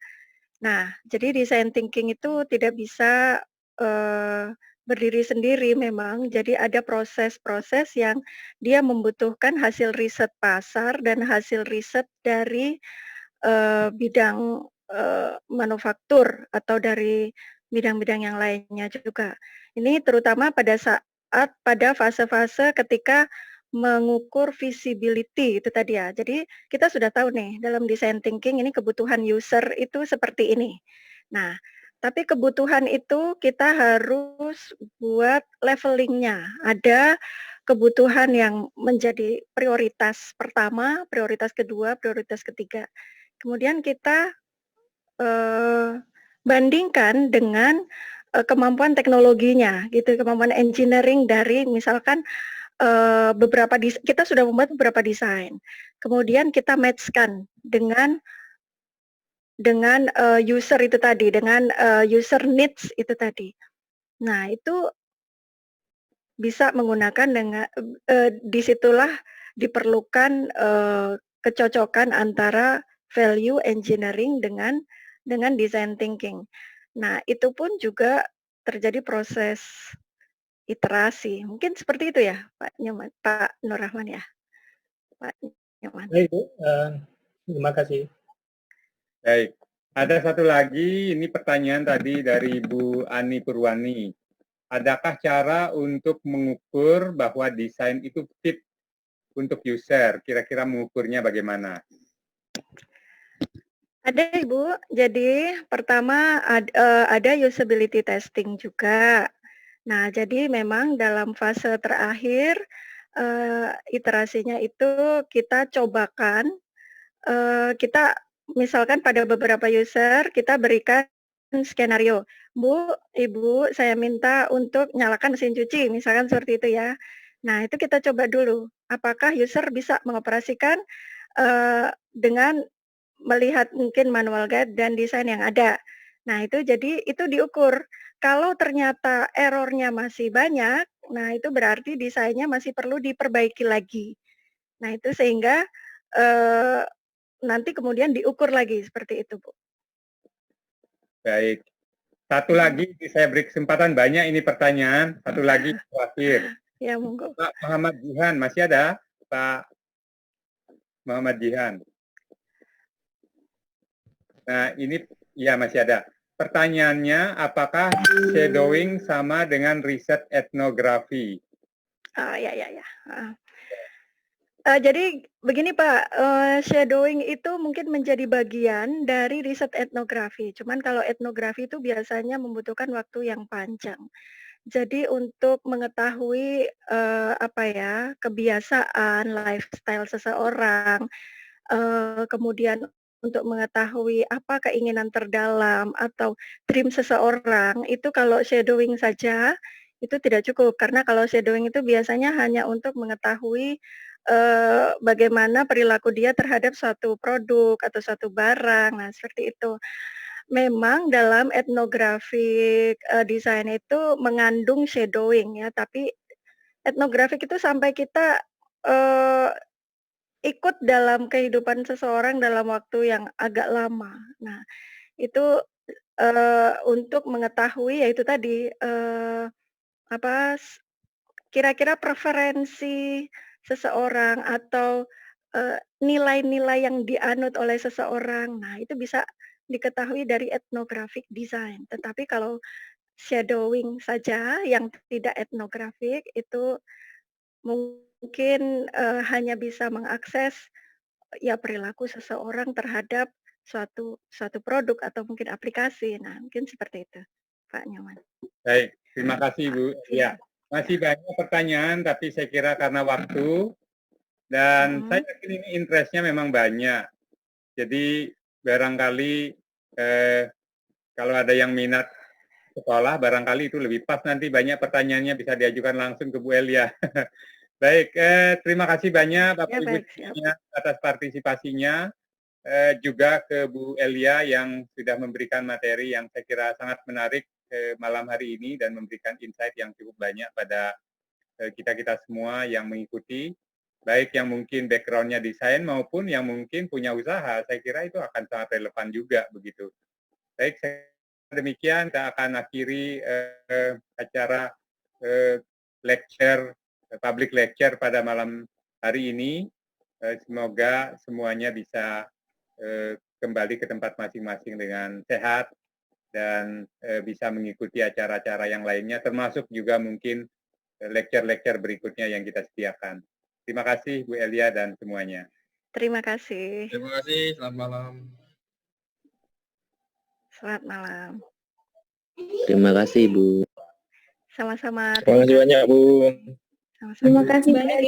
Nah, jadi design thinking itu tidak bisa, berdiri sendiri memang. Jadi ada proses-proses yang dia membutuhkan hasil riset pasar dan hasil riset dari, bidang, manufaktur atau dari bidang-bidang yang lainnya juga. Ini terutama pada saat pada fase-fase ketika mengukur visibility itu tadi ya. Jadi kita sudah tahu nih dalam design thinking ini kebutuhan user itu seperti ini. Nah, tapi kebutuhan itu kita harus buat levelingnya. Ada kebutuhan yang menjadi prioritas pertama, prioritas kedua, prioritas ketiga. Kemudian kita, bandingkan dengan, kemampuan teknologinya gitu, kemampuan engineering dari misalkan, kita sudah membuat beberapa desain, kemudian kita match-kan dengan, user itu tadi, dengan, user needs itu tadi. Nah, itu bisa menggunakan dengan di situlah diperlukan, kecocokan antara value engineering dengan design thinking. Nah, itu pun juga terjadi proses iterasi. Mungkin seperti itu ya, Pak Nur Rahman ya? Pak Nyoman.
Baik, Bu. Terima kasih.
Baik. Ada satu lagi, ini pertanyaan tadi dari Bu Ani Purwani. Adakah cara untuk mengukur bahwa desain itu fit untuk user? Kira-kira mengukurnya bagaimana?
Ada Ibu, jadi pertama ada usability testing juga. Nah, jadi memang dalam fase terakhir, iterasinya itu kita cobakan, kita misalkan pada beberapa user kita berikan skenario, "Bu, Ibu, saya minta untuk nyalakan mesin cuci," misalkan seperti itu ya. Nah, itu kita coba dulu, apakah user bisa mengoperasikan, dengan melihat mungkin manual guide dan desain yang ada. Nah, itu jadi itu diukur. Kalau ternyata error-nya masih banyak, nah itu berarti desainnya masih perlu diperbaiki lagi. Nah, itu sehingga, eee, nanti kemudian diukur lagi, seperti itu, Bu.
Baik. Satu lagi, saya beri kesempatan banyak ini pertanyaan. Satu lagi terakhir.
Ya, monggo.
Pak Muhammad Jihan, masih ada? Pak Muhammad Jihan. Nah, ini ya masih ada. Pertanyaannya, apakah shadowing sama dengan riset etnografi?
Ya, heeh. Jadi begini Pak, shadowing itu mungkin menjadi bagian dari riset etnografi. Cuman kalau etnografi itu biasanya membutuhkan waktu yang panjang. Jadi untuk mengetahui, apa ya, kebiasaan, lifestyle seseorang, kemudian untuk mengetahui apa keinginan terdalam atau dream seseorang, itu kalau shadowing saja, itu tidak cukup. Karena kalau shadowing itu biasanya hanya untuk mengetahui, bagaimana perilaku dia terhadap suatu produk atau suatu barang, nah seperti itu. Memang dalam etnografik, desain itu mengandung shadowing ya, tapi etnografik itu sampai kita, eee, ikut dalam kehidupan seseorang dalam waktu yang agak lama. Nah, itu, untuk mengetahui ya itu tadi, apa, kira-kira preferensi seseorang atau, nilai-nilai yang dianut oleh seseorang. Nah, itu bisa diketahui dari etnographic design. Tetapi kalau shadowing saja yang tidak etnografik itu mungkin, hanya bisa mengakses, ya perilaku seseorang terhadap suatu suatu produk atau mungkin aplikasi. Nah, mungkin seperti itu, Pak Nyoman.
Baik, terima kasih Bu.
Iya.
Ya, masih banyak pertanyaan, tapi saya kira karena waktu, dan saya yakin ini interest-nya memang banyak. Jadi barangkali kalau ada yang minat sekolah, barangkali itu lebih pas nanti banyak pertanyaannya bisa diajukan langsung ke Bu Elia. Baik, terima kasih banyak Bapak
Ya,
Ibu
baik, siap.
atas partisipasinya. juga ke Bu Elia yang sudah memberikan materi yang saya kira sangat menarik malam hari ini dan memberikan insight yang cukup banyak pada kita-kita semua yang mengikuti, baik yang mungkin background-nya desain maupun yang mungkin punya usaha. Saya kira itu akan sangat relevan juga begitu. Baik, demikian kita akan akhiri acara lecture, public lecture pada malam hari ini. Semoga semuanya bisa kembali ke tempat masing-masing dengan sehat dan bisa mengikuti acara-acara yang lainnya, termasuk juga mungkin lecture-lecture berikutnya yang kita sediakan. Terima kasih Bu Elia dan semuanya.
Terima kasih.
Terima kasih, selamat malam.
Selamat malam.
Terima kasih, Bu.
Sama-sama.
Terima kasih banyak, Bu.
Sama-sama.
Terima kasih banyak.